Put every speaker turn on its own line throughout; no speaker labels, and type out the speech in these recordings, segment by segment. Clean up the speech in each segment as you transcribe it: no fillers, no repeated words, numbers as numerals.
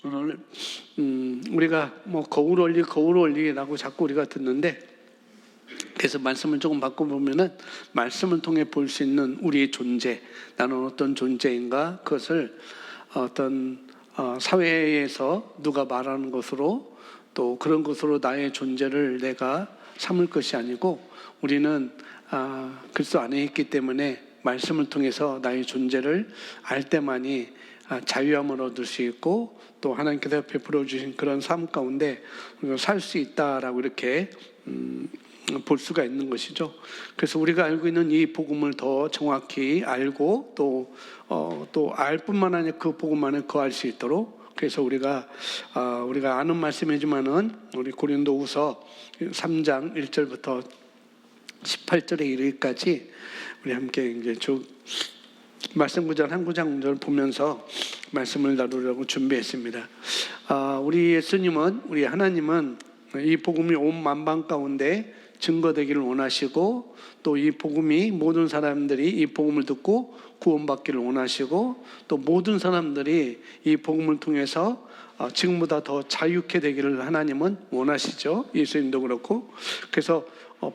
오늘 우리가 뭐 거울 원리라고 자꾸 우리가 듣는데, 그래서 말씀을 조금 바꿔보면은 말씀을 통해 볼 수 있는 우리의 존재, 나는 어떤 존재인가, 그것을 어떤 사회에서 누가 말하는 것으로, 또 그런 것으로 나의 존재를 내가 삼을 것이 아니고, 우리는 그리스도 안에 있기 때문에 말씀을 통해서 나의 존재를 알 때만이 자유함을 얻을 수 있고, 또 하나님께서 베풀어 주신 그런 삶 가운데 살 수 있다라고 이렇게 볼 수가 있는 것이죠. 그래서 우리가 알고 있는 이 복음을 더 정확히 알고 또 알 뿐만 아니라 그 복음 안에 거할 수 있도록, 그래서 우리가 아는 말씀이지만은 우리 고린도후서 3장 1절부터 18절에 이르기까지 우리 함께 이제 쭉 말씀 구절 한 구절 보면서 말씀을 나누려고 준비했습니다. 우리 예수님은, 우리 하나님은 이 복음이 온 만방 가운데 증거되기를 원하시고, 또 이 복음이 모든 사람들이 이 복음을 듣고 구원받기를 원하시고, 또 모든 사람들이 이 복음을 통해서 지금보다 더 자유케 되기를 하나님은 원하시죠. 예수님도 그렇고. 그래서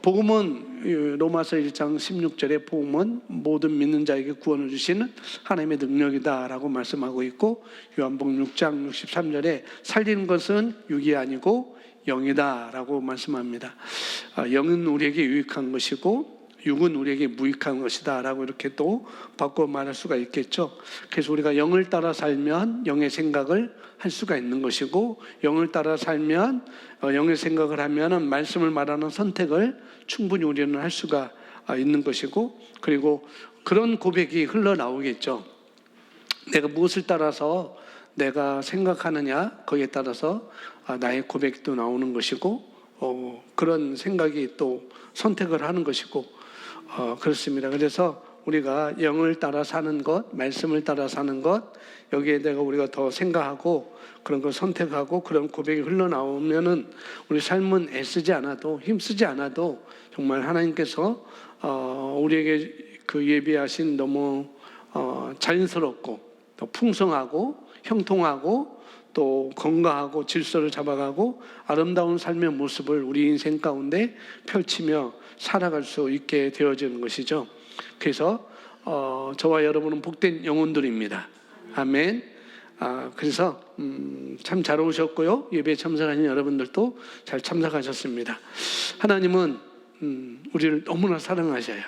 복음은 로마서 1장 16절에 복음은 모든 믿는 자에게 구원을 주시는 하나님의 능력이다라고 말씀하고 있고, 요한복음 6장 63절에 살리는 것은 육이 아니고 영이다라고 말씀합니다. 영은 우리에게 유익한 것이고 육은 우리에게 무익한 것이다라고 이렇게 또 바꿔 말할 수가 있겠죠. 그래서 우리가 영을 따라 살면 영의 생각을 할 수가 있는 것이고, 영을 따라 살면 영의 생각을 하면은 말씀을 말하는 선택을 충분히 우리는 할 수가 있는 것이고, 그리고 그런 고백이 흘러나오겠죠. 내가 무엇을 따라서 내가 생각하느냐, 거기에 따라서 나의 고백도 나오는 것이고, 그런 생각이 또 선택을 하는 것이고, 그렇습니다. 그래서 우리가 영을 따라 사는 것, 말씀을 따라 사는 것, 여기에 대해 우리가 더 생각하고 그런 걸 선택하고 그런 고백이 흘러나오면은 우리 삶은 애쓰지 않아도, 힘쓰지 않아도 정말 하나님께서 우리에게 그 예비하신 너무 자연스럽고 또 풍성하고 형통하고 또 건강하고 질서를 잡아가고 아름다운 삶의 모습을 우리 인생 가운데 펼치며 살아갈 수 있게 되어지는 것이죠. 그래서 저와 여러분은 복된 영혼들입니다. 아멘. 그래서 참 잘 오셨고요. 예배에 참석하신 여러분들도 잘 참석하셨습니다. 하나님은 우리를 너무나 사랑하셔요.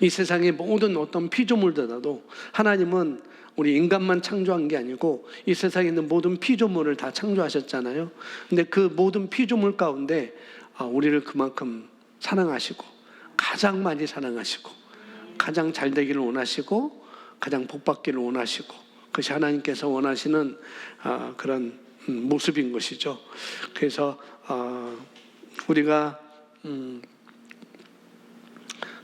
이 세상의 모든 어떤 피조물들도 하나님은 우리 인간만 창조한 게 아니고 이 세상에 있는 모든 피조물을 다 창조하셨잖아요. 근데 그 모든 피조물 가운데 우리를 그만큼 사랑하시고, 가장 많이 사랑하시고, 가장 잘 되기를 원하시고, 가장 복받기를 원하시고, 그것이 하나님께서 원하시는 그런 모습인 것이죠. 그래서 우리가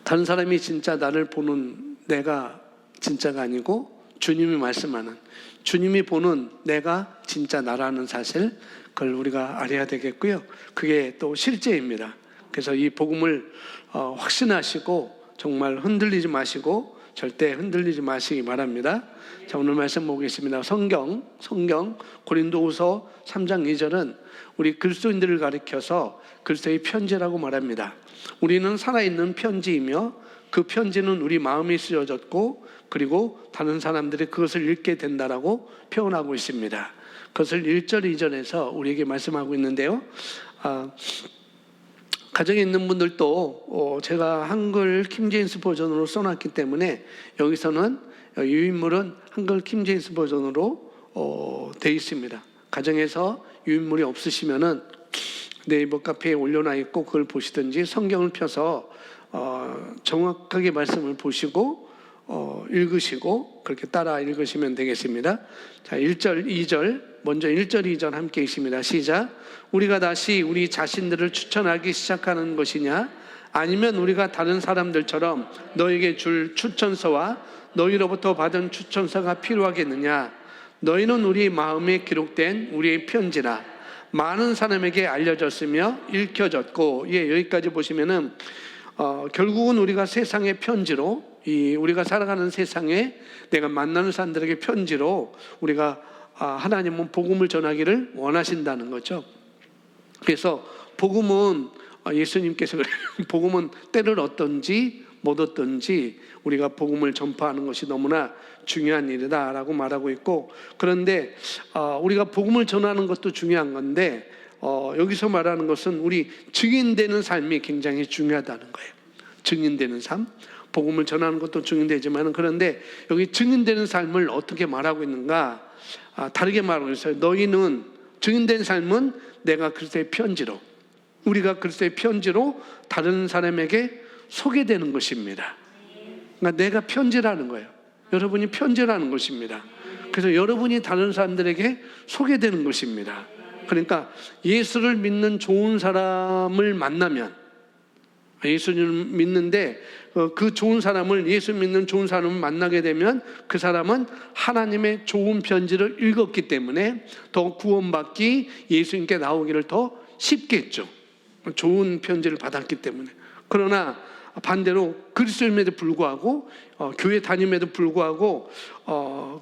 다른 사람이 진짜 나를 보는 내가 진짜가 아니고 주님이 말씀하는, 주님이 보는 내가 진짜 나라는 사실, 그걸 우리가 알아야 되겠고요. 그게 또 실제입니다. 그래서 이 복음을 확신하시고 정말 흔들리지 마시고 절대 흔들리지 마시기 바랍니다. 자, 오늘 말씀 보겠습니다. 성경 고린도후서 3장 2절은 우리 그리스도인들을 가리켜서 그리스도의 편지라고 말합니다. 우리는 살아있는 편지이며 그 편지는 우리 마음에 쓰여졌고, 그리고 다른 사람들이 그것을 읽게 된다라고 표현하고 있습니다. 그것을 1절 2절에서 우리에게 말씀하고 있는데요. 가정에 있는 분들도 제가 한글 킹제임스 버전으로 써놨기 때문에 여기서는 유인물은 한글 킹제임스 버전으로 되어 있습니다. 가정에서 유인물이 없으시면은 네이버 카페에 올려놔 있고 그걸 보시든지 성경을 펴서 정확하게 말씀을 보시고 읽으시고 그렇게 따라 읽으시면 되겠습니다. 자, 1절 2절 먼저 1절 2절 함께 읽습니다. 시작. 우리가 다시 우리 자신들을 추천하기 시작하는 것이냐, 아니면 우리가 다른 사람들처럼 너에게 줄 추천서와 너희로부터 받은 추천서가 필요하겠느냐. 너희는 우리 마음에 기록된 우리의 편지라 많은 사람에게 알려졌으며 읽혀졌고, 여기까지 보시면은 결국은 우리가 세상의 편지로, 우리가 살아가는 세상에 내가 만나는 사람들에게 편지로 우리가 하나님은 복음을 전하기를 원하신다는 거죠. 그래서 복음은 예수님께서 복음은 때를 얻든지 못 얻든지 우리가 복음을 전파하는 것이 너무나 중요한 일이다라고 말하고 있고, 그런데 우리가 복음을 전하는 것도 중요한 건데 여기서 말하는 것은 우리 증인되는 삶이 굉장히 중요하다는 거예요. 증인되는 삶, 복음을 전하는 것도 증인되지만, 그런데 여기 증인되는 삶을 어떻게 말하고 있는가? 다르게 말하고 있어요. 너희는 증인된 삶은 내가 그리스도의 편지로, 우리가 그리스도의 편지로 다른 사람에게 소개되는 것입니다. 그러니까 내가 편지라는 거예요. 여러분이 편지라는 것입니다. 그래서 여러분이 다른 사람들에게 소개되는 것입니다. 그러니까 예수를 믿는 좋은 사람을 만나면, 예수님을 믿는데 그 좋은 사람을, 예수 믿는 좋은 사람을 만나게 되면 그 사람은 하나님의 좋은 편지를 읽었기 때문에 더 구원받기, 예수님께 나오기를 더 쉽겠죠. 좋은 편지를 받았기 때문에. 그러나 반대로 그리스도임에도 불구하고 교회 다님에도 불구하고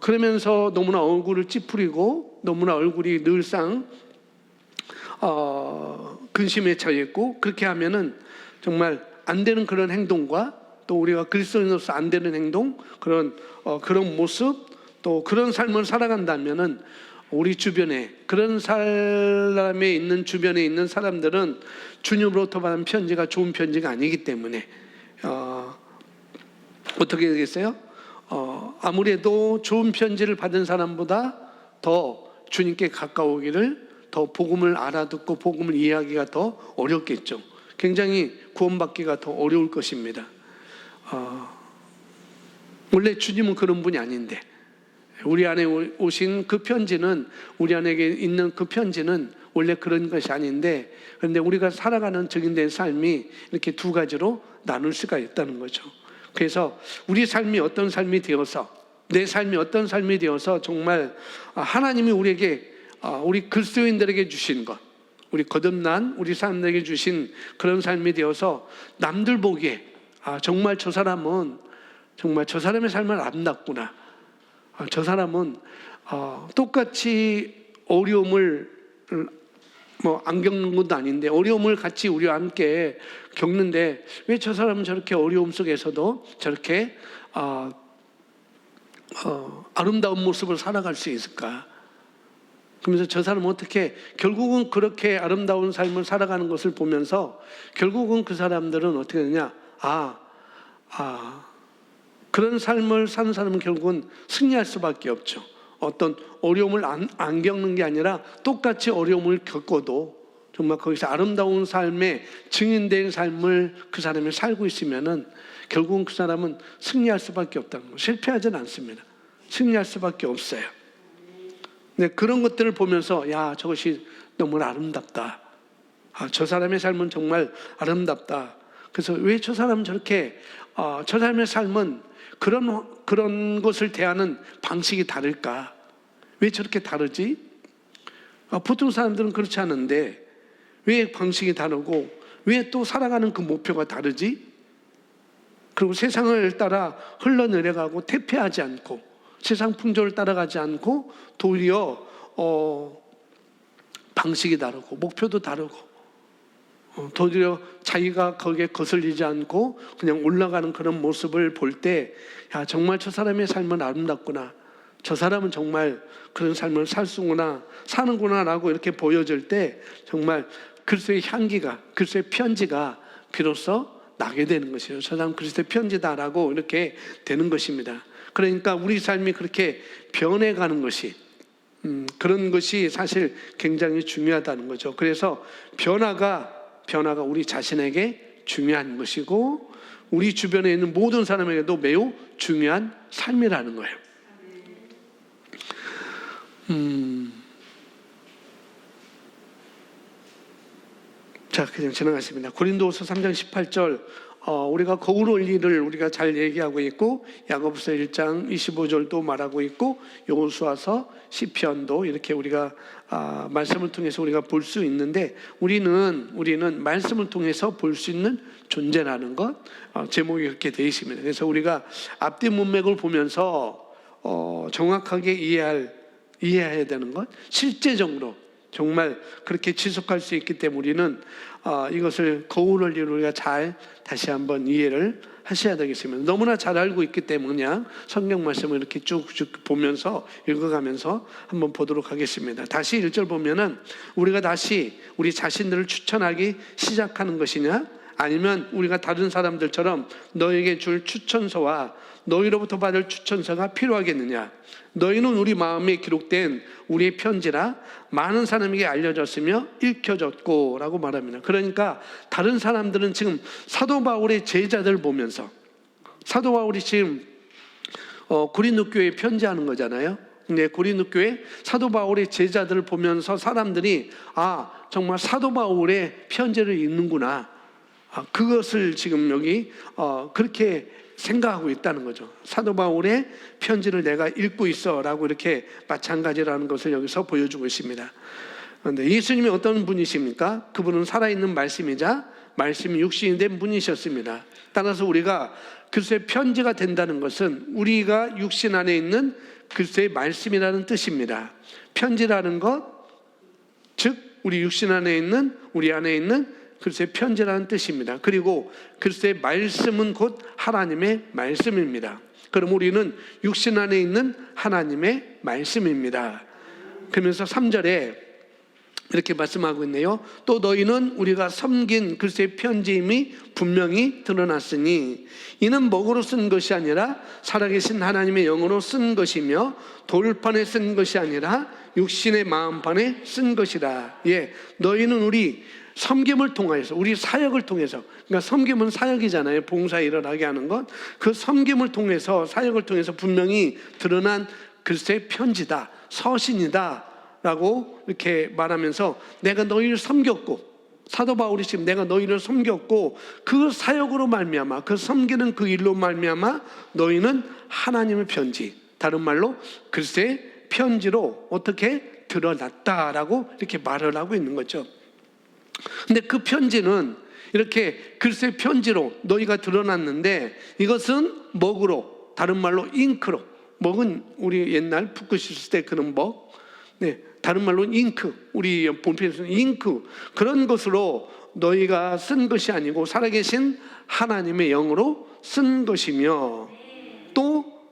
그러면서 너무나 얼굴을 찌푸리고 너무나 얼굴이 늘상 근심에 처해 있고, 그렇게 하면은 정말 안 되는 그런 행동과, 또 우리가 그리스도인으로서 안 되는 행동, 그런 모습, 또 그런 삶을 살아간다면은 우리 주변에, 그런 사람에 있는 주변에 있는 사람들은 주님으로부터 받은 편지가 좋은 편지가 아니기 때문에 어떻게 되겠어요? 아무래도 좋은 편지를 받은 사람보다 더 주님께 가까우기를, 더 복음을 알아듣고 복음을 이해하기가 더 어렵겠죠. 굉장히 구원받기가 더 어려울 것입니다. 원래 주님은 그런 분이 아닌데, 우리 안에 오신 그 편지는, 우리 안에 있는 그 편지는 원래 그런 것이 아닌데, 그런데 우리가 살아가는 증인된 삶이 이렇게 두 가지로 나눌 수가 있다는 거죠. 그래서 우리 삶이 어떤 삶이 되어서, 내 삶이 어떤 삶이 되어서 정말 하나님이 우리에게, 우리 그리스도인들에게 주신 것, 우리 거듭난 우리 사람들에게 주신 그런 삶이 되어서 남들 보기에 정말 저 사람은 정말 저 사람의 삶은 아름답구나, 저 사람은 똑같이 어려움을 안 겪는 것도 아닌데 어려움을 같이 우리와 함께 겪는데 왜 저 사람은 저렇게 어려움 속에서도 저렇게 아름다운 모습을 살아갈 수 있을까? 그러면서 저 사람은 어떻게, 결국은 그렇게 아름다운 삶을 살아가는 것을 보면서 결국은 그 사람들은 어떻게 되냐? 그런 삶을 사는 사람은 결국은 승리할 수밖에 없죠. 어떤 어려움을 안 겪는 게 아니라 똑같이 어려움을 겪어도 정말 거기서 아름다운 삶의 증인된 삶을 그 사람이 살고 있으면은 결국은 그 사람은 승리할 수밖에 없다는 거예요. 실패하지는 않습니다. 승리할 수밖에 없어요. 근데 그런 것들을 보면서 야, 저것이 너무 아름답다. 저 사람의 삶은 정말 아름답다. 그래서 왜 저 사람은 저렇게 저 사람의 삶은 그런 것을 대하는 방식이 다를까? 왜 저렇게 다르지? 보통 사람들은 그렇지 않은데 왜 방식이 다르고 왜 또 살아가는 그 목표가 다르지? 그리고 세상을 따라 흘러내려가고 퇴폐하지 않고 세상 풍조를 따라가지 않고 도리어 방식이 다르고 목표도 다르고 도리어 자기가 거기에 거슬리지 않고 그냥 올라가는 그런 모습을 볼 때 야, 정말 저 사람의 삶은 아름답구나, 저 사람은 정말 그런 삶을 사는구나 라고 이렇게 보여질 때 정말 그리스도의 향기가, 그리스도의 편지가 비로소 나게 되는 것이에요. 저 사람 그리스도의 편지다라고 이렇게 되는 것입니다. 그러니까 우리 삶이 그렇게 변해가는 것이, 그런 것이 사실 굉장히 중요하다는 거죠. 그래서 변화가 우리 자신에게 중요한 것이고 우리 주변에 있는 모든 사람에게도 매우 중요한 삶이라는 거예요. 자, 그냥 지나가겠습니다. 고린도후서 3장 18절, 우리가 거울 원리를 우리가 잘 얘기하고 있고 야고보서 1장 25절도 말하고 있고 여호수아서 시편도 이렇게 우리가 말씀을 통해서 우리가 볼 수 있는데 우리는 말씀을 통해서 볼 수 있는 존재라는 것, 제목이 그렇게 되어 있습니다. 그래서 우리가 앞뒤 문맥을 보면서 정확하게 이해해야 되는 것, 실제적으로 정말 그렇게 지속할 수 있기 때문에 우리는 이것을 거울 원리로 우리가 잘 다시 한번 이해를 하셔야 되겠습니다. 너무나 잘 알고 있기 때문에 그냥 성경 말씀을 이렇게 쭉쭉 보면서 읽어가면서 한번 보도록 하겠습니다. 다시 1절 보면은 우리가 다시 우리 자신들을 추천하기 시작하는 것이냐, 아니면 우리가 다른 사람들처럼 너에게 줄 추천서와 너희로부터 받을 추천서가 필요하겠느냐. 너희는 우리 마음에 기록된 우리의 편지라 많은 사람에게 알려졌으며 읽혀졌고 라고 말합니다. 그러니까 다른 사람들은 지금 사도 바울의 제자들 보면서, 사도 바울이 지금 고린도 교회에 편지하는 거잖아요. 근데 고린도 교회 사도 바울의 제자들을 보면서 사람들이 정말 사도 바울의 편지를 읽는구나, 그것을 지금 여기 그렇게 생각하고 있다는 거죠. 사도 바울의 편지를 내가 읽고 있어 라고 이렇게 마찬가지라는 것을 여기서 보여주고 있습니다. 그런데 예수님이 어떤 분이십니까? 그분은 살아있는 말씀이자 말씀이 육신이 된 분이셨습니다. 따라서 우리가 그리스도의 편지가 된다는 것은 우리가 육신 안에 있는 그리스도의 말씀이라는 뜻입니다. 편지라는 것, 즉 우리 육신 안에 있는, 우리 안에 있는 그리스도의 편지라는 뜻입니다. 그리고 그리스도의 말씀은 곧 하나님의 말씀입니다. 그럼 우리는 육신 안에 있는 하나님의 말씀입니다. 그러면서 3절에 이렇게 말씀하고 있네요. 또 너희는 우리가 섬긴 그리스도의 편지임이 분명히 드러났으니 이는 먹으로 쓴 것이 아니라 살아계신 하나님의 영으로 쓴 것이며 돌판에 쓴 것이 아니라 육신의 마음판에 쓴 것이라. 너희는 우리 섬김을 통해서, 우리 사역을 통해서, 그러니까 섬김은 사역이잖아요. 봉사일을 하게 하는 것. 그 섬김을 통해서, 사역을 통해서 분명히 드러난 그리스도의 편지다, 서신이다 라고 이렇게 말하면서 내가 너희를 섬겼고, 사도 바울이 지금 내가 너희를 섬겼고 그 사역으로 말미암아, 그 섬기는 그 일로 말미암아 너희는 하나님의 편지, 다른 말로 그리스도의 편지로 어떻게 드러났다라고 이렇게 말을 하고 있는 거죠. 근데 그 편지는 이렇게 그리스도의 편지로 너희가 드러났는데 이것은 먹으로, 다른 말로 잉크로, 먹은 우리 옛날 붓글 쓸 때 그런 먹, 다른 말로 잉크, 우리 본편에서는 잉크, 그런 것으로 너희가 쓴 것이 아니고 살아계신 하나님의 영으로 쓴 것이며, 또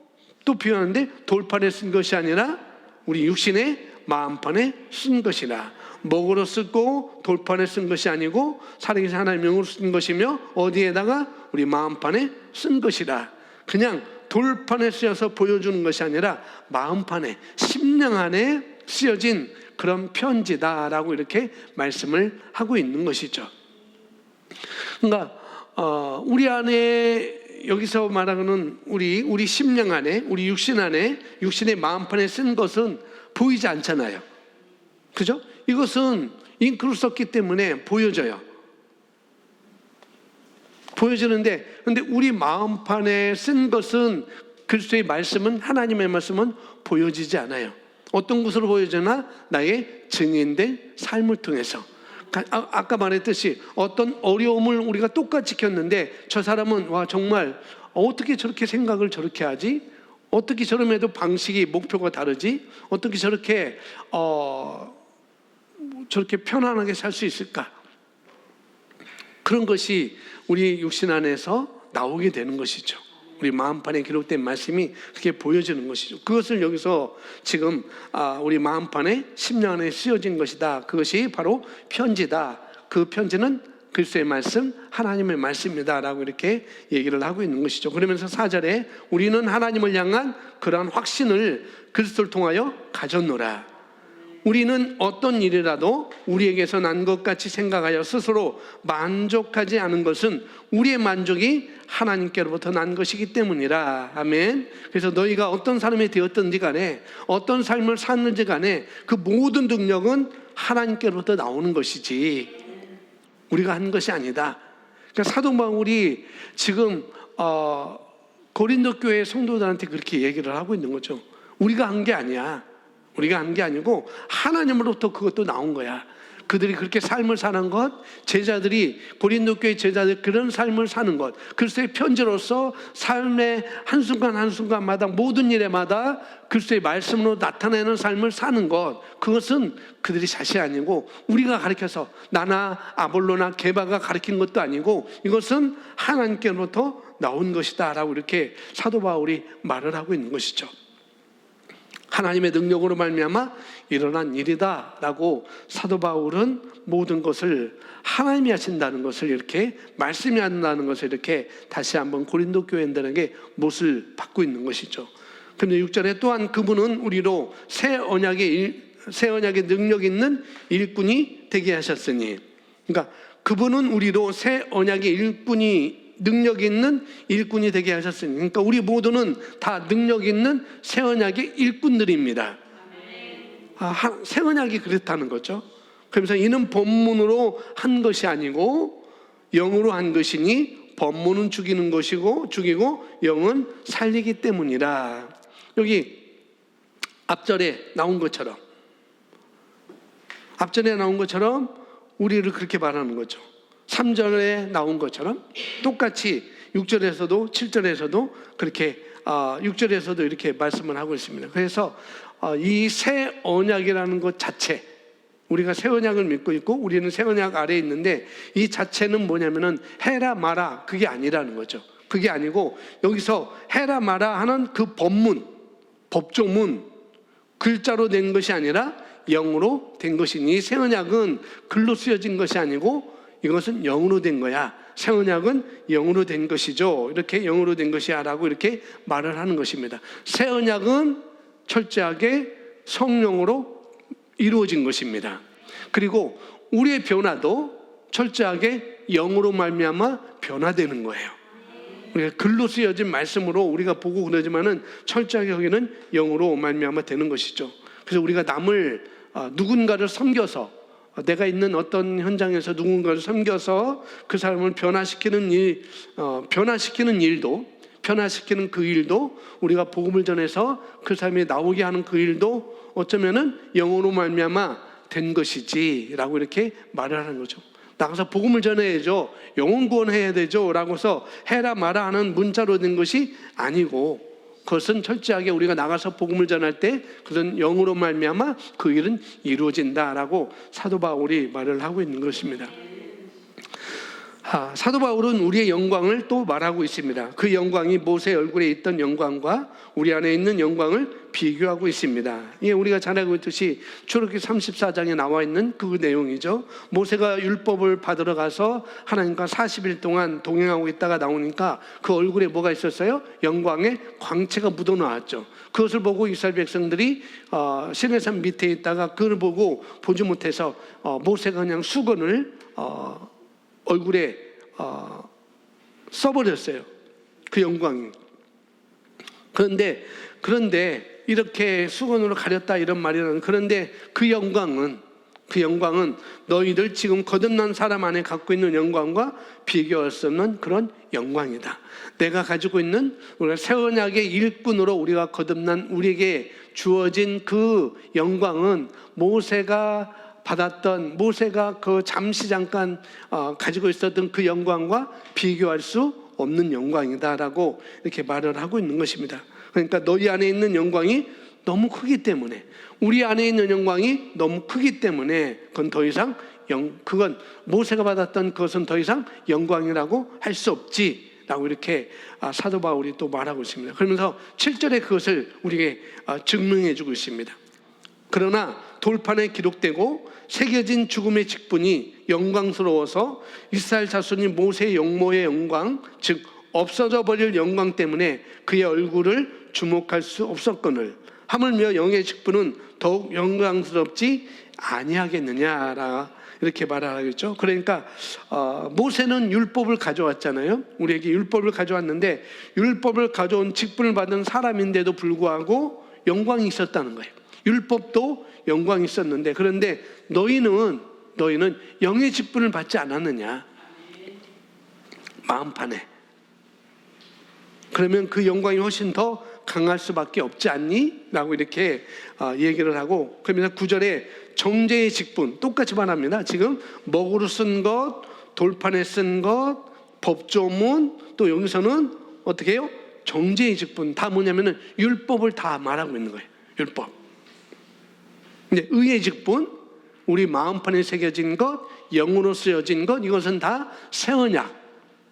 표현하는데 돌판에 쓴 것이 아니라 우리 육신의 마음판에 쓴 것이라. 먹으로 쓰고 돌판에 쓴 것이 아니고 살아계신 하나님의 영으로 쓴 것이며 어디에다가 우리 마음판에 쓴 것이라. 그냥 돌판에 쓰여서 보여주는 것이 아니라 마음판에, 심령 안에 쓰여진 그런 편지다라고 이렇게 말씀을 하고 있는 것이죠. 그러니까 우리 안에, 여기서 말하는 우리 심령 안에, 우리 육신 안에, 육신의 마음판에 쓴 것은 보이지 않잖아요. 그죠? 이것은 잉크로 썼기 때문에 보여져요. 보여지는데, 근데 우리 마음판에 쓴 것은, 그리스도의 말씀은, 하나님의 말씀은 보여지지 않아요. 어떤 것으로 보여지나? 나의 증인된 삶을 통해서. 아까 말했듯이 어떤 어려움을 우리가 똑같이 겪는데 저 사람은 정말 어떻게 저렇게 생각을 저렇게 하지? 어떻게 저럼에도 방식이, 목표가 다르지? 어떻게 저렇게 편안하게 살 수 있을까? 그런 것이 우리 육신 안에서 나오게 되는 것이죠. 우리 마음판에 기록된 말씀이 그렇게 보여지는 것이죠. 그것을 여기서 지금 우리 마음판에, 심령 안에 쓰여진 것이다. 그것이 바로 편지다. 그 편지는 그리스도의 말씀, 하나님의 말씀이다 라고 이렇게 얘기를 하고 있는 것이죠. 그러면서 4절에 우리는 하나님을 향한 그러한 확신을 그리스도를 통하여 가졌노라. 우리는 어떤 일이라도 우리에게서 난 것 같이 생각하여 스스로 만족하지 않은 것은 우리의 만족이 하나님께로부터 난 것이기 때문이라. 아멘. 그래서 너희가 어떤 사람이 되었든지 간에, 어떤 삶을 사는지 간에 그 모든 능력은 하나님께로부터 나오는 것이지 우리가 한 것이 아니다. 그러니까 사도 바울이 지금 고린도 교회 성도들한테 그렇게 얘기를 하고 있는 거죠. 우리가 한 게 아니야. 우리가 한 게 아니고 하나님으로부터 그것도 나온 거야. 그들이 그렇게 삶을 사는 것, 제자들이 고린도 교회 제자들 그런 삶을 사는 것, 그리스도의 편지로서 삶의 한순간 한순간마다 모든 일에마다 그리스도의 말씀으로 나타내는 삶을 사는 것, 그것은 그들이 자신이 아니고 우리가 가르쳐서 나나 아볼로나 게바가 가르친 것도 아니고 이것은 하나님께로부터 나온 것이다 라고 이렇게 사도 바울이 말을 하고 있는 것이죠. 하나님의 능력으로 말미암아 일어난 일이다 라고 사도 바울은 모든 것을 하나님이 하신다는 것을 이렇게 말씀이 한다는 것을 이렇게 다시 한번 고린도 교인들에게 못을 받고 있는 것이죠. 그런데 6절에 또한 그분은 우리로 새 언약의 능력 있는 일꾼이 되게 하셨으니, 그러니까 그분은 우리로 새 언약의 능력 있는 일꾼이 되게 하셨으니, 그러니까 우리 모두는 다 능력 있는 새 언약의 일꾼들입니다. 새 언약이 그렇다는 거죠. 그러면서 이는 법문으로 한 것이 아니고 영으로 한 것이니 법문은 죽이고 영은 살리기 때문이라. 여기 앞절에 나온 것처럼 우리를 그렇게 말하는 거죠. 3절에 나온 것처럼 똑같이 6절에서도 7절에서도 그렇게 6절에서도 이렇게 말씀을 하고 있습니다. 그래서 이 새 언약이라는 것 자체, 우리가 새 언약을 믿고 있고 우리는 새 언약 아래에 있는데 이 자체는 뭐냐면은 해라 마라 그게 아니라는 거죠. 그게 아니고 여기서 해라 마라 하는 그 법조문 글자로 된 것이 아니라 영으로 된 것이니 새 언약은 글로 쓰여진 것이 아니고 이것은 영으로 된 거야. 새 언약은 영으로 된 것이죠. 이렇게 영으로 된 것이야 라고 이렇게 말을 하는 것입니다. 새 언약은 철저하게 성령으로 이루어진 것입니다. 그리고 우리의 변화도 철저하게 영으로 말미암아 변화되는 거예요. 우리가 글로 쓰여진 말씀으로 우리가 보고 그러지만은 철저하게 거기는 영으로 말미암아 되는 것이죠. 그래서 우리가 남을 누군가를 섬겨서 내가 있는 어떤 현장에서 누군가를 섬겨서 그 사람을 변화시키는 그 일도 우리가 복음을 전해서 그 사람이 나오게 하는 그 일도 어쩌면은 영으로 말미암아 된 것이지라고 이렇게 말을 하는 거죠. 나가서 복음을 전해야죠. 영혼 구원해야 되죠. 라고서 해라 마라 하는 문자로 된 것이 아니고 그것은 철저하게 우리가 나가서 복음을 전할 때 그것은 영으로 말미암아 그 일은 이루어진다라고 사도 바울이 말을 하고 있는 것입니다. 사도 바울은 우리의 영광을 또 말하고 있습니다. 그 영광이 모세 얼굴에 있던 영광과 우리 안에 있는 영광을 비교하고 있습니다. 이게 우리가 잘 알고 있듯이 출애굽기 34장에 나와 있는 그 내용이죠. 모세가 율법을 받으러 가서 하나님과 40일 동안 동행하고 있다가 나오니까 그 얼굴에 뭐가 있었어요? 영광의 광채가 묻어나왔죠. 그것을 보고 이스라엘 백성들이 시내산 밑에 있다가 그걸 보고 보지 못해서 모세가 그냥 수건을 얼굴에 써버렸어요. 그 영광이. 그런데 이렇게 수건으로 가렸다 이런 말이라는, 그런데 그 영광은 너희들 지금 거듭난 사람 안에 갖고 있는 영광과 비교할 수 없는 그런 영광이다. 내가 가지고 있는 우리가 새 언약의 일꾼으로 우리가 거듭난 우리에게 주어진 그 영광은 모세가 그 잠시 잠깐 가지고 있었던 그 영광과 비교할 수 없는 영광이다라고 이렇게 말을 하고 있는 것입니다. 그러니까 너희 안에 있는 영광이 너무 크기 때문에, 우리 안에 있는 영광이 너무 크기 때문에 그건 모세가 받았던 그것은 더 이상 영광이라고 할 수 없지라고 이렇게 사도 바울이 또 말하고 있습니다. 그러면서 7절에 그것을 우리에게 증명해 주고 있습니다. 그러나 돌판에 기록되고 새겨진 죽음의 직분이 영광스러워서 이스라엘 자손이 모세의 영모의 영광, 즉 없어져 버릴 영광 때문에 그의 얼굴을 주목할 수 없었거늘 하물며 영의 직분은 더욱 영광스럽지 아니하겠느냐라 이렇게 말하겠죠. 그러니까 모세는 율법을 가져왔잖아요. 우리에게 율법을 가져왔는데 율법을 가져온 직분을 받은 사람인데도 불구하고 영광이 있었다는 거예요. 율법도 영광이 있었는데, 그런데 너희는 영의 직분을 받지 않았느냐, 마음판에. 그러면 그 영광이 훨씬 더 강할 수밖에 없지 않니? 라고 이렇게 얘기를 하고, 그러면서 9절에 정죄의 직분 똑같이 말합니다. 지금 먹으로 쓴 것, 돌판에 쓴 것, 법조문, 또 여기서는 어떻게 해요? 정죄의 직분. 다 뭐냐면은 율법을 다 말하고 있는 거예요. 율법. 이제 의의 직분, 우리 마음판에 새겨진 것, 영으로 쓰여진 것, 이것은 다 새 언약,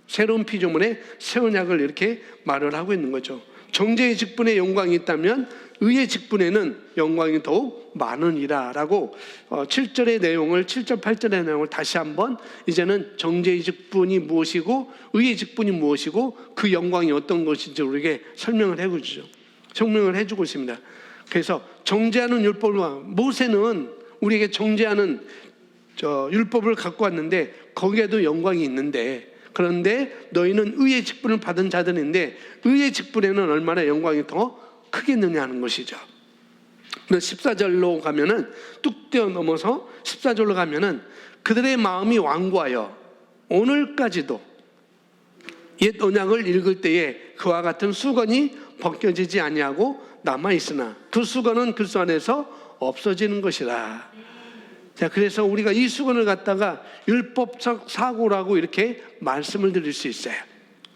새로운 피조물의 새 언약을 이렇게 말을 하고 있는 거죠. 정죄의 직분에 영광이 있다면 의의 직분에는 영광이 더욱 많으니라 라고 7절의 내용을, 7절 8절의 내용을 다시 한번 이제는 정죄의 직분이 무엇이고 의의 직분이 무엇이고 그 영광이 어떤 것인지 우리에게 설명을 해주죠. 설명을 해주고 있습니다. 그래서 정죄하는 율법과, 모세는 우리에게 정죄하는 율법을 갖고 왔는데 거기에도 영광이 있는데, 그런데 너희는 의의 직분을 받은 자들인데 의의 직분에는 얼마나 영광이 더 크겠느냐 하는 것이죠. 14절로 가면은 뚝 뛰어넘어서 14절로 가면은 그들의 마음이 완고하여 오늘까지도 옛 언약을 읽을 때에 그와 같은 수건이 벗겨지지 아니하고 남아있으나 그 수건은 그리스도 안에서 없어지는 것이라. 자, 그래서 우리가 이 수건을 갖다가 율법적 사고라고 이렇게 말씀을 드릴 수 있어요.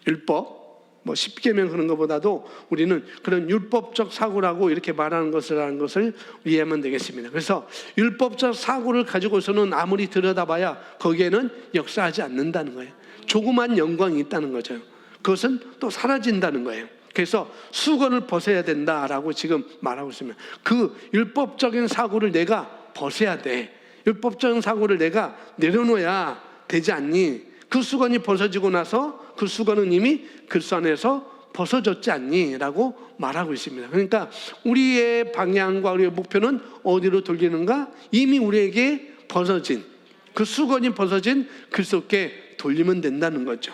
율법, 뭐 십계명 그런 것보다도 우리는 그런 율법적 사고라고 이렇게 말하는 것이라는 것을 이해하면 되겠습니다. 그래서 율법적 사고를 가지고서는 아무리 들여다봐야 거기에는 역사하지 않는다는 거예요. 조그만 영광이 있다는 거죠. 그것은 또 사라진다는 거예요. 그래서 수건을 벗어야 된다라고 지금 말하고 있습니다. 그 율법적인 사고를 내가 벗어야 돼. 율법적인 사고를 내가 내려놓아야 되지 않니? 그 수건이 벗어지고 나서 그 수건은 이미 그리스도 안에서 벗어졌지 않니? 라고 말하고 있습니다. 그러니까 우리의 방향과 우리의 목표는 어디로 돌리는가? 이미 우리에게 벗어진, 그 수건이 벗어진 그리스도께 돌리면 된다는 거죠.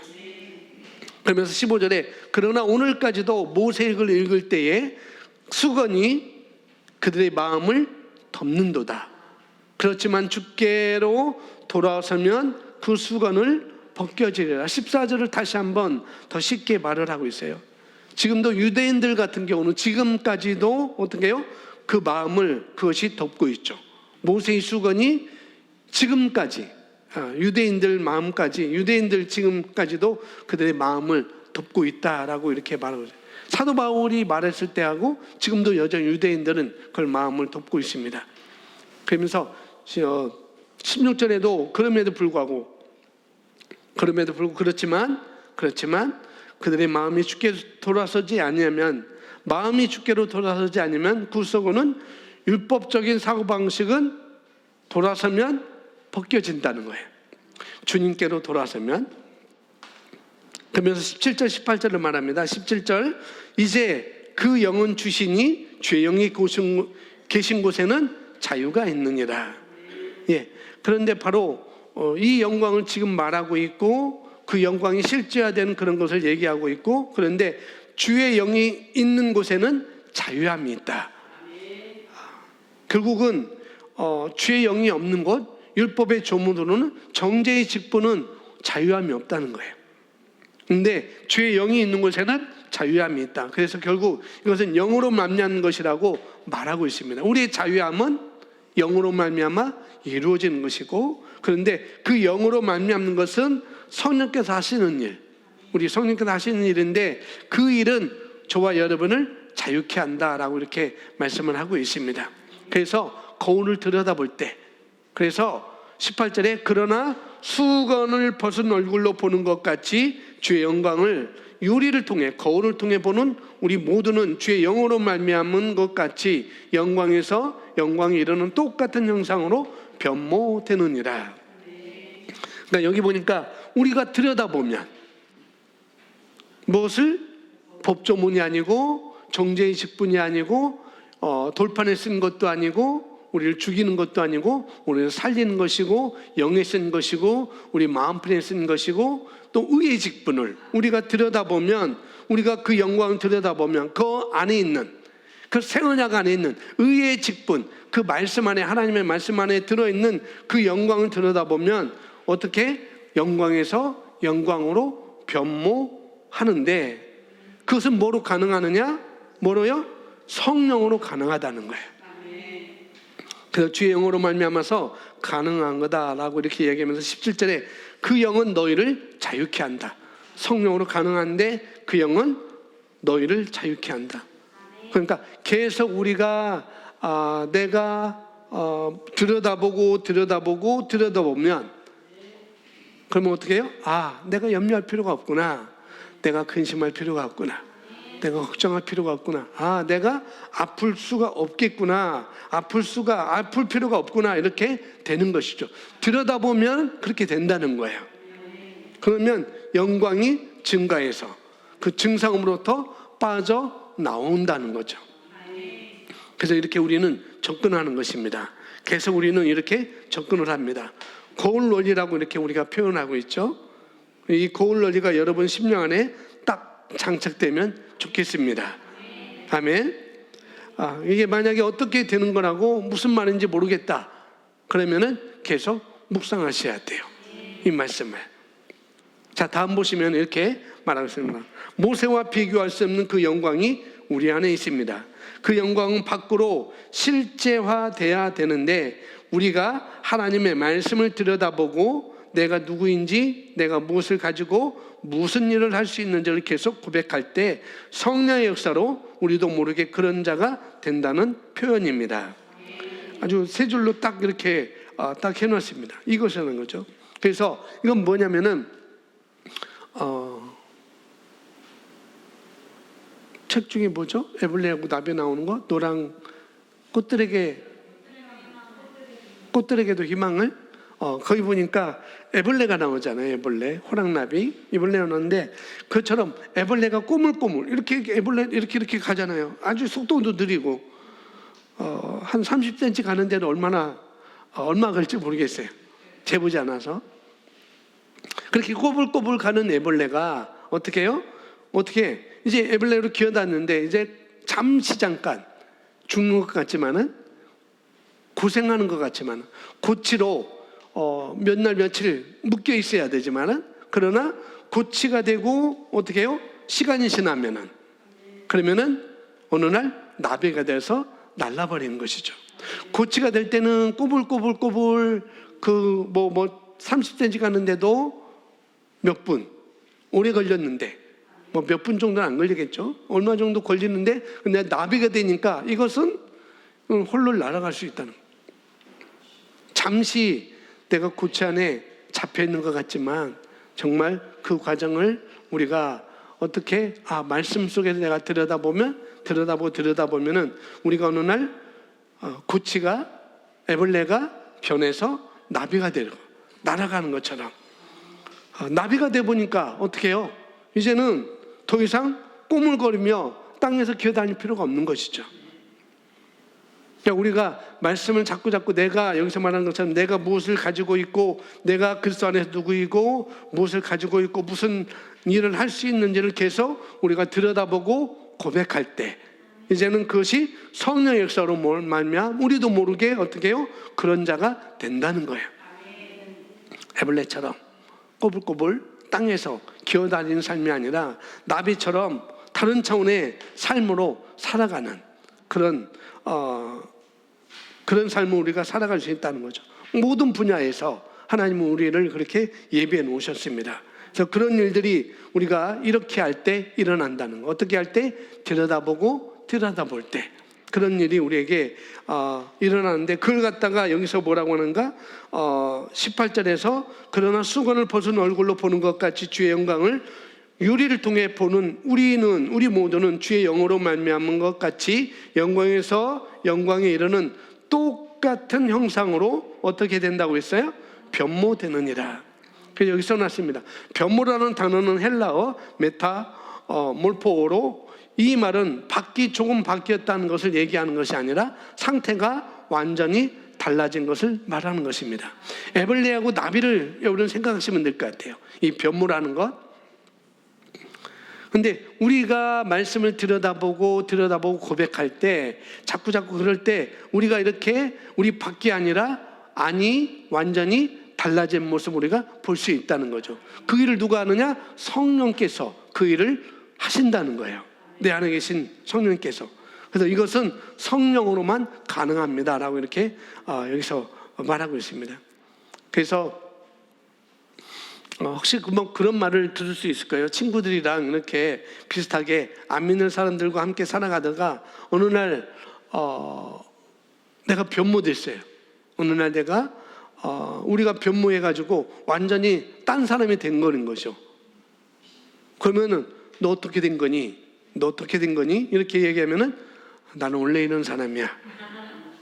그러면서 15절에 그러나 오늘까지도 모세액을 읽을 때에 수건이 그들의 마음을 덮는도다. 그렇지만 주께로 돌아서면 그 수건을 벗겨지리라. 14절을 다시 한번 더 쉽게 말을 하고 있어요. 지금도 유대인들 같은 경우는 지금까지도 어떻게 해요? 그 마음을 그것이 덮고 있죠. 모세의 수건이 지금까지 유대인들 마음까지, 유대인들 지금까지도 그들의 마음을 덮고 있다라고 이렇게 말하고 있어요. 사도 바울이 말했을 때하고 지금도 여전히 유대인들은 그걸 마음을 덮고 있습니다. 그러면서 16절에도 그럼에도 불구하고 그렇지만 그들의 마음이 주께로 돌아서지 아니하면, 마음이 주께로 돌아서지 않으면 그 수건은 율법적인 사고방식은 돌아서면 벗겨진다는 거예요. 주님께로 돌아서면. 그러면서 17절 18절을 말합니다. 17절 이제 그 영은 주시니 주의 영이 계신 곳에는 자유가 있느니라. 예. 그런데 바로 이 영광을 지금 말하고 있고 그 영광이 실제화되는 그런 것을 얘기하고 있고, 그런데 주의 영이 있는 곳에는 자유함이 있다. 결국은 주의 영이 없는 곳, 율법의 조문으로는 정죄의 직분은 자유함이 없다는 거예요. 근데 주의 영이 있는 곳에는 자유함이 있다. 그래서 결국 이것은 영으로 말미암는 것이라고 말하고 있습니다. 우리의 자유함은 영으로 말미암아 이루어지는 것이고, 그런데 그 영으로 말미암는 것은 성령께서 하시는 일, 우리 성령께서 하시는 일인데 그 일은 저와 여러분을 자유케 한다라고 이렇게 말씀을 하고 있습니다. 그래서 거울을 들여다볼 때, 그래서 18절에 그러나 수건을 벗은 얼굴로 보는 것 같이 주의 영광을 유리를 통해, 거울을 통해 보는 우리 모두는 주의 영으로 말미암은 것 같이 영광에서 영광에 이르는 똑같은 형상으로 변모되느니라. 그러니까 여기 보니까 우리가 들여다보면 무엇을, 법조문이 아니고 정죄의 직분이 아니고 돌판에 쓴 것도 아니고 우리를 죽이는 것도 아니고 우리를 살리는 것이고 영에 쓴 것이고 우리 마음판에 쓴 것이고 또 의의 직분을 우리가 들여다보면, 우리가 그 영광을 들여다보면 그 안에 있는, 그 새 언약 안에 있는 의의 직분, 그 말씀 안에, 하나님의 말씀 안에 들어있는 그 영광을 들여다보면 어떻게 영광에서 영광으로 변모하는데, 그것은 뭐로 가능하느냐?
뭐로요? 성령으로 가능하다는 거예요. 그래서 주의 영으로 말미암아서 가능한 거다라고 이렇게 얘기하면서 17절에 그 영은 너희를 자유케 한다. 성령으로 가능한데 그 영은 너희를 자유케 한다. 그러니까 계속 우리가 내가 들여다보면 그러면 어떻게 해요? 내가 염려할 필요가 없구나. 내가 근심할 필요가 없구나. 내가 걱정할 필요가 없구나. 내가 아플 수가 없겠구나. 아플 필요가 없구나. 이렇게 되는 것이죠. 들여다보면 그렇게 된다는 거예요. 그러면 영광이 증가해서 그 증상으로부터 빠져나온다는 거죠. 그래서 이렇게 우리는 접근하는 것입니다. 계속 우리는 이렇게 접근을 합니다. 거울 논리라고 이렇게 우리가 표현하고 있죠. 이 거울 논리가 여러분 심령 안에 딱 장착되면 좋겠습니다. 아멘. 이게 만약에 어떻게 되는 거라고 무슨 말인지 모르겠다. 그러면은 계속 묵상하셔야 돼요. 이 말씀을. 자, 다음 보시면 이렇게 말하고 있습니다. 모세와 비교할 수 없는 그 영광이 우리 안에 있습니다. 그 영광은 밖으로 실제화돼야 되는데 우리가 하나님의 말씀을 들여다보고 내가 누구인지, 내가 무엇을 가지고 무슨 일을 할 수 있는지를 계속 고백할 때 성령의 역사로 우리도 모르게 그런 자가 된다는 표현입니다. 아주 세 줄로 딱 이렇게 딱 해놨습니다. 이것이라는 거죠. 그래서 이건 뭐냐면은 책 중에 뭐죠? 에블레하고 나비 나오는 거? 노랑 꽃들에게도 희망을 거기 보니까 애벌레가 나오잖아요. 애벌레, 호랑나비, 애벌레가 나오는데 그처럼 애벌레가 꼬물꼬물 이렇게 애벌레 이렇게 가잖아요. 아주 속도도 느리고 한 30cm 가는 데는 얼마 걸릴지 모르겠어요. 재보지 않아서. 그렇게 꼬불꼬불 가는 애벌레가 어떻게 해요? 이제 애벌레로 기어다녔는데 이제 잠깐 죽는 것 같지만은 고생하는 것 같지만 고치로 몇 날 며칠 묶여 있어야 되지만은 그러나 고치가 되고 어떻게 해요? 시간이 지나면은 그러면은 어느 날 나비가 돼서 날라버리는 것이죠. 고치가 될 때는 꼬불꼬불 30cm 가는데도 몇 분 오래 걸렸는데 몇 분 정도는 안 걸리겠죠. 얼마 정도 걸리는데 근데 나비가 되니까 이것은 홀로 날아갈 수 있다는 거예요. 잠시 내가 고치 안에 잡혀 있는 것 같지만 정말 그 과정을 우리가 어떻게 말씀 속에서 내가 들여다보면은 우리가 어느 날 고치가 애벌레가 변해서 나비가 되고 날아가는 것처럼 나비가 돼 보니까 어떻게 해요? 이제는 더 이상 꼬물거리며 땅에서 기어다닐 필요가 없는 것이죠. 우리가 말씀을 자꾸 내가 여기서 말하는 것처럼 내가 무엇을 가지고 있고 내가 그리스도 안에서 누구이고 무엇을 가지고 있고 무슨 일을 할 수 있는지를 계속 우리가 들여다보고 고백할 때 이제는 그것이 성령의 역사로 말미암아 우리도 모르게 어떻게 해요? 그런 자가 된다는 거예요. 애벌레처럼 꼬불꼬불 땅에서 기어다니는 삶이 아니라 나비처럼 다른 차원의 삶으로 살아가는 그런 삶을 우리가 살아갈 수 있다는 거죠. 모든 분야에서 하나님은 우리를 그렇게 예비해 놓으셨습니다. 그래서 그런 일들이 우리가 이렇게 할 때 일어난다는 거. 어떻게 할 때? 들여다볼 때 그런 일이 우리에게 일어나는데 그걸 갖다가 여기서 뭐라고 하는가? 18절에서 그러나 수건을 벗은 얼굴로 보는 것 같이 주의 영광을 유리를 통해 보는 우리 모두는 주의 영으로 말미암은 것 같이 영광에서 영광에 이르는 똑같은 형상으로 어떻게 된다고 했어요? 변모되느니라. 그래서 여기 써놨습니다. 변모라는 단어는 헬라어 메타몰포로 이 말은 조금 바뀌었다는 것을 얘기하는 것이 아니라 상태가 완전히 달라진 것을 말하는 것입니다. 애벌레하고 나비를 여러분 생각하시면 될 것 같아요. 이 변모라는 것. 근데 우리가 말씀을 들여다보고 고백할 때 자꾸 그럴 때 우리가 이렇게 우리 밖이 아니라 완전히 달라진 모습 우리가 볼 수 있다는 거죠. 그 일을 누가 하느냐? 성령께서 그 일을 하신다는 거예요. 내 안에 계신 성령께서. 그래서 이것은 성령으로만 가능합니다라고 이렇게 여기서 말하고 있습니다. 그래서 혹시 뭐 그런 말을 들을 수 있을까요? 친구들이랑 이렇게 비슷하게 안 믿는 사람들과 함께 살아가다가 어느 날 내가 변모됐어요. 어느 날 내가 우리가 변모해가지고 완전히 딴 사람이 된 거는 거죠. 그러면은 너 어떻게 된 거니? 너 어떻게 된 거니? 이렇게 얘기하면은 나는 원래 이런 사람이야.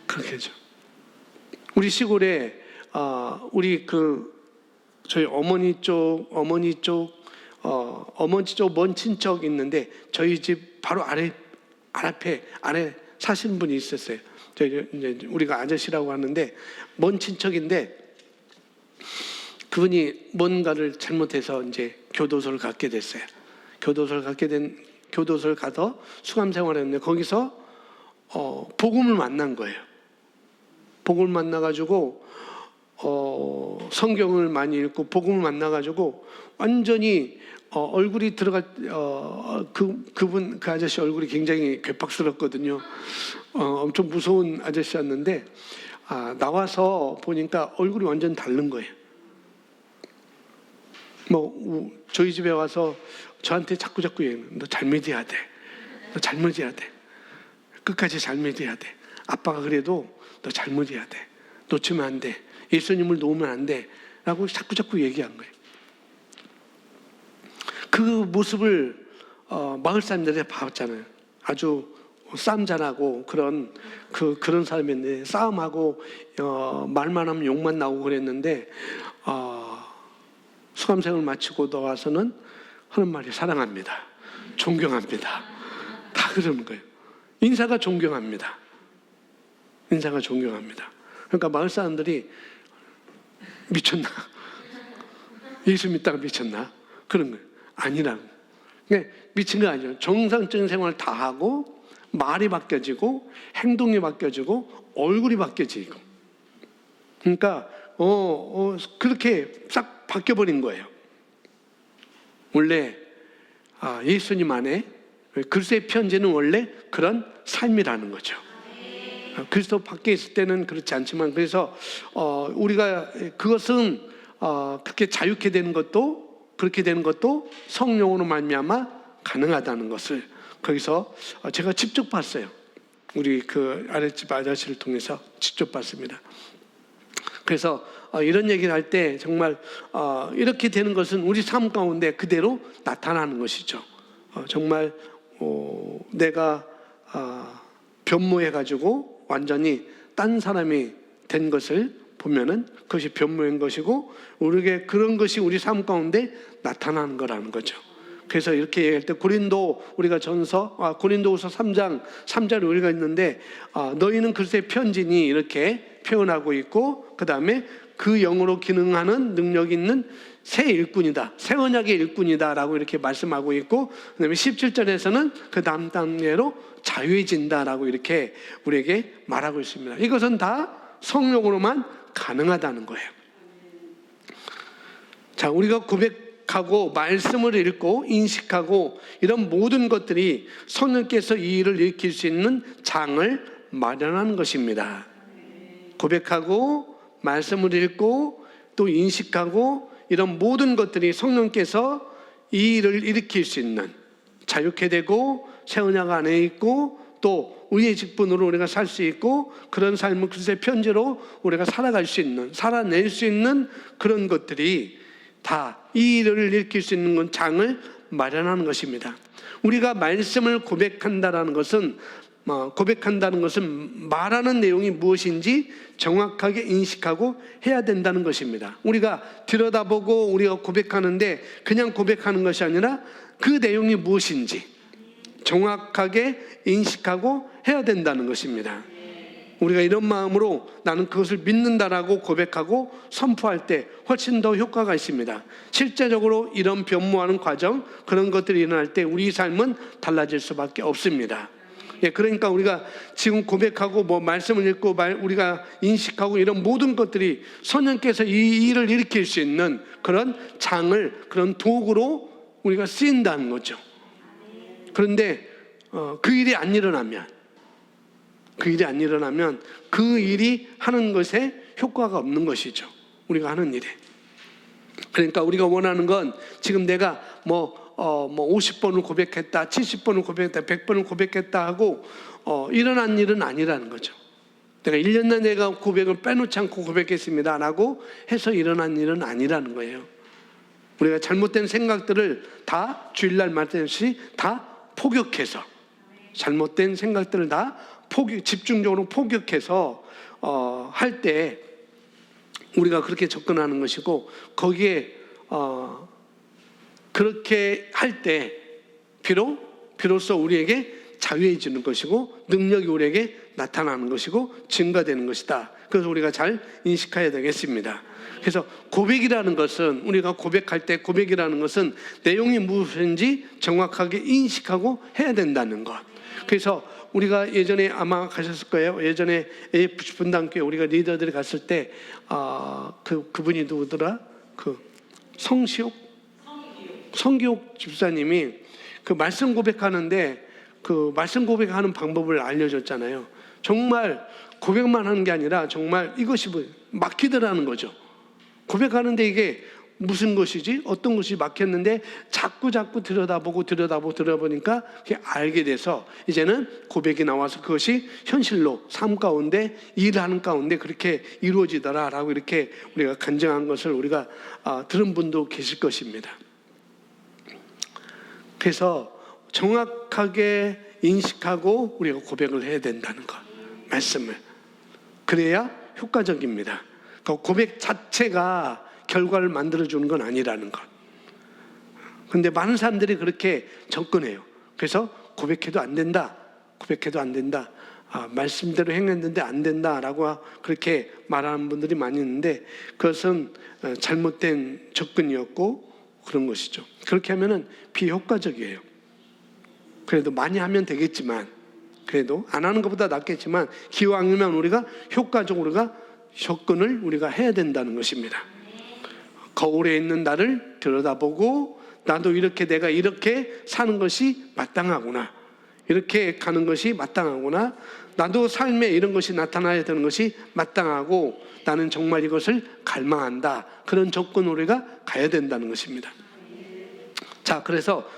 그렇게 하죠. 우리 시골에 우리 저희 어머니 쪽 먼 친척 있는데 저희 집 바로 아래 사시는 분이 있었어요. 이제 우리가 아저씨라고 하는데 먼 친척인데 그분이 뭔가를 잘못해서 이제 교도소를 갖게 됐어요. 교도소를 가서 수감 생활했는데 거기서 복음을 만난 거예요. 복음을 만나가지고 성경을 많이 읽고 복음을 만나가지고 완전히 얼굴이 그 아저씨 얼굴이 굉장히 괴팍스럽거든요. 엄청 무서운 아저씨였는데 나와서 보니까 얼굴이 완전 다른 거예요. 뭐 저희 집에 와서 저한테 자꾸 얘기해요. 너 잘 믿어야 돼. 너 잘 믿어야 돼. 끝까지 잘 믿어야 돼. 아빠가 그래도 너 잘 믿어야 돼. 놓치면 안 돼. 예수님을 놓으면 안 돼. 라고 자꾸 얘기한 거예요. 그 모습을 마을 사람들이 봤잖아요. 아주 싸움 잘하고 그런 사람인데 싸움하고 말만 하면 욕만 나오고 그랬는데 수감생을 마치고 나와서는 하는 말이 사랑합니다. 존경합니다. 다 그러는 거예요. 인사가 존경합니다. 그러니까 마을 사람들이 미쳤나? 예수 믿다가 미쳤나? 그런 거예요. 아니라고. 그러니까 미친 거 아니에요. 정상적인 생활을 다 하고 말이 바뀌어지고 행동이 바뀌어지고 얼굴이 바뀌어지고. 그러니까 그렇게 싹 바뀌어버린 거예요. 원래 예수님 안에 그리스도의 편지는 원래 그런 삶이라는 거죠. 그리스도 밖에 있을 때는 그렇지 않지만 그래서 우리가 그것은 그렇게 자유케 되는 것도 그렇게 되는 것도 성령으로 말미암아 가능하다는 것을 거기서 제가 직접 봤어요. 우리 그 아랫집 아저씨를 통해서 직접 봤습니다. 그래서 이런 얘기를 할 때 정말 이렇게 되는 것은 우리 삶 가운데 그대로 나타나는 것이죠. 정말 내가 변모해가지고 완전히 딴 사람이 된 것을 보면은 그것이 변모인 것이고 우리에게 그런 것이 우리 삶 가운데 나타나는 거라는 거죠. 그래서 이렇게 얘기할 때 고린도후서 3장 우리가 있는데 너희는 그리스도의 편지니 이렇게 표현하고 있고 그 다음에 그 영으로 기능하는 능력 있는 새 일꾼이다. 새 언약의 일꾼이다라고 이렇게 말씀하고 있고 그 다음에 17절에서는 그 다음 단계로 자유해진다라고 이렇게 우리에게 말하고 있습니다. 이것은 다 성령으로만 가능하다는 거예요. 자, 우리가 고백하고 말씀을 읽고 인식하고 이런 모든 것들이 성령께서 이 일을 일으킬 수 있는 장을 마련하는 것입니다. 고백하고 말씀을 읽고 또 인식하고 이런 모든 것들이 성령께서 이 일을 일으킬 수 있는 자유케 되고 새 언약 안에 있고 또 우리의 직분으로 우리가 살 수 있고 그런 삶을 그리스도의 편지로 우리가 살아낼 수 있는 그런 것들이 다 이 일을 일으킬 수 있는 건 장을 마련하는 것입니다. 우리가 말씀을 고백한다는 것은 말하는 내용이 무엇인지 정확하게 인식하고 해야 된다는 것입니다. 우리가 들여다보고 우리가 고백하는데 그냥 고백하는 것이 아니라 그 내용이 무엇인지 정확하게 인식하고 해야 된다는 것입니다. 우리가 이런 마음으로 나는 그것을 믿는다라고 고백하고 선포할 때 훨씬 더 효과가 있습니다. 실제적으로 이런 변모하는 과정 그런 것들이 일어날 때 우리 삶은 달라질 수밖에 없습니다. 그러니까 우리가 지금 고백하고 말씀을 읽고 우리가 인식하고 이런 모든 것들이 성령께서 이 일을 일으킬 수 있는 그런 장을 그런 도구로 우리가 쓰인다는 거죠. 그런데 그 일이 안 일어나면 그 일이 하는 것에 효과가 없는 것이죠. 우리가 하는 일에. 그러니까 우리가 원하는 건 지금 내가 50번을 고백했다, 70번을 고백했다, 100번을 고백했다 하고 일어난 일은 아니라는 거죠. 내가 1년 내내 내가 고백을 빼놓지 않고 고백했습니다 라고 해서 일어난 일은 아니라는 거예요. 우리가 잘못된 생각들을 다 주일날 말했듯이 다 포격해서, 잘못된 생각들을 다 집중적으로 포격해서 할 때 우리가 그렇게 접근하는 것이고, 거기에 그렇게 할 때 비로소 우리에게 자유해지는 것이고 능력이 우리에게 나타나는 것이고 증가되는 것이다. 그래서 우리가 잘 인식해야 되겠습니다. 그래서 고백이라는 것은, 우리가 고백할 때 고백이라는 것은 내용이 무엇인지 정확하게 인식하고 해야 된다는 것. 그래서 우리가 예전에 아마 가셨을 거예요. 예전에 AFC 분당교회 우리가 리더들이 갔을 때 그분이 누구더라? 성기옥 집사님이 그 말씀 고백하는데 그 말씀 고백하는 방법을 알려줬잖아요. 정말 고백만 하는 게 아니라 정말 이것이 막히더라는 거죠. 고백하는데 이게 무슨 것이지? 어떤 것이 막혔는데 자꾸 들여다보니까 그게 알게 돼서 이제는 고백이 나와서 그것이 현실로 삶 가운데 일하는 가운데 그렇게 이루어지더라라고 이렇게 우리가 간증한 것을 우리가 들은 분도 계실 것입니다. 그래서 정확하게 인식하고 우리가 고백을 해야 된다는 것, 말씀을. 그래야 효과적입니다. 그 고백 자체가 결과를 만들어주는 건 아니라는 것. 근데 많은 사람들이 그렇게 접근해요. 그래서 고백해도 안 된다. 말씀대로 행했는데 안 된다라고 그렇게 말하는 분들이 많이 있는데 그것은 잘못된 접근이었고 그런 것이죠. 그렇게 하면은 비효과적이에요. 그래도 많이 하면 되겠지만, 그래도 안 하는 것보다 낫겠지만 기왕이면 우리가 효과적으로 접근을 우리가 해야 된다는 것입니다. 거울에 있는 나를 들여다보고 나도 내가 이렇게 사는 것이 마땅하구나, 이렇게 가는 것이 마땅하구나, 나도 삶에 이런 것이 나타나야 되는 것이 마땅하고 나는 정말 이것을 갈망한다, 그런 접근 우리가 가야 된다는 것입니다. 자,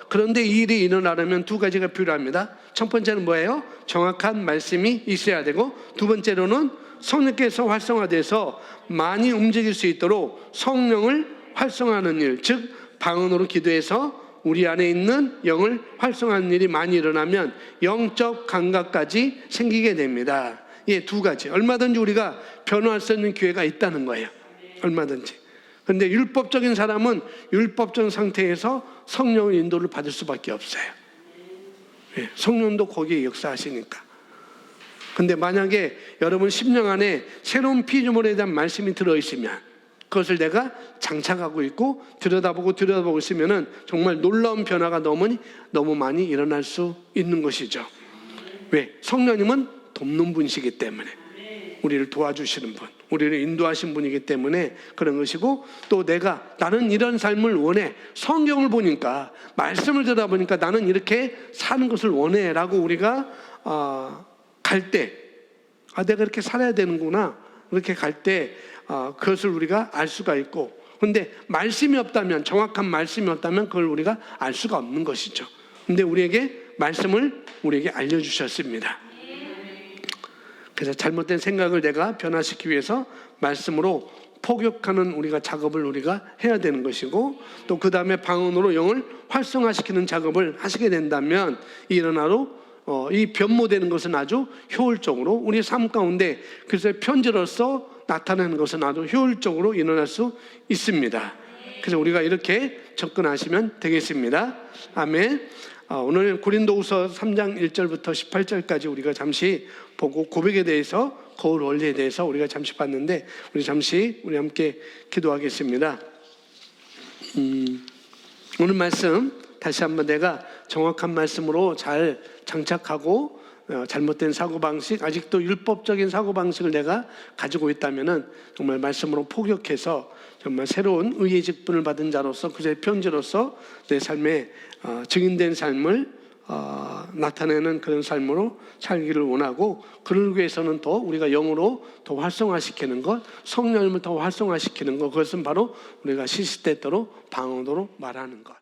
그런데 이 일이 일어나려면 두 가지가 필요합니다. 첫 번째는 뭐예요? 정확한 말씀이 있어야 되고, 두 번째로는 성령께서 활성화돼서 많이 움직일 수 있도록 성령을 활성화하는 일, 즉 방언으로 기도해서 우리 안에 있는 영을 활성화하는 일이 많이 일어나면 영적 감각까지 생기게 됩니다. 이 두 가지, 얼마든지 우리가 변화할 수 있는 기회가 있다는 거예요. 얼마든지. 그런데 율법적인 사람은 율법적인 상태에서 성령의 인도를 받을 수밖에 없어요. 성령도 거기에 역사하시니까. 근데 만약에 여러분 심령 안에 새로운 피조물에 대한 말씀이 들어있으면, 그것을 내가 장착하고 있고 들여다보고 있으면은 정말 놀라운 변화가 너무 많이 일어날 수 있는 것이죠. 왜? 성령님은 돕는 분이시기 때문에, 우리를 도와주시는 분, 우리를 인도하신 분이기 때문에 그런 것이고, 또 나는 이런 삶을 원해, 성경을 보니까, 말씀을 들어보니까 나는 이렇게 사는 것을 원해 라고 우리가 갈 때, 내가 이렇게 살아야 되는구나, 그렇게 갈 때 그것을 우리가 알 수가 있고, 그런데 말씀이 없다면, 정확한 말씀이 없다면 그걸 우리가 알 수가 없는 것이죠. 그런데 말씀을 우리에게 알려주셨습니다. 그래서 잘못된 생각을 내가 변화시키기 위해서 말씀으로 포격하는 우리가 작업을 우리가 해야 되는 것이고, 또 그 다음에 방언으로 영을 활성화시키는 작업을 하시게 된다면 이 변모되는 것은 아주 효율적으로 우리 삶 가운데, 그래서 편지로서 나타나는 것은 아주 효율적으로 일어날 수 있습니다. 그래서 우리가 이렇게 접근하시면 되겠습니다. 아멘. 오늘 고린도후서 3장 1절부터 18절까지 우리가 잠시 보고, 고백에 대해서, 거울 원리에 대해서 우리가 잠시 봤는데, 우리 함께 기도하겠습니다. 오늘 말씀 다시 한번 내가 정확한 말씀으로 잘 장착하고, 잘못된 사고방식, 아직도 율법적인 사고방식을 내가 가지고 있다면은 정말 말씀으로 포격해서 정말 새로운 의의 직분을 받은 자로서, 그의 편지로서 내 삶에 증인된 삶을 나타내는 그런 삶으로 살기를 원하고, 그러기 위해서는 더 우리가 영으로 더 활성화시키는 것, 성령님을 더 활성화시키는 것, 그것은 바로 우리가 시시때때로 방언으로 말하는 것.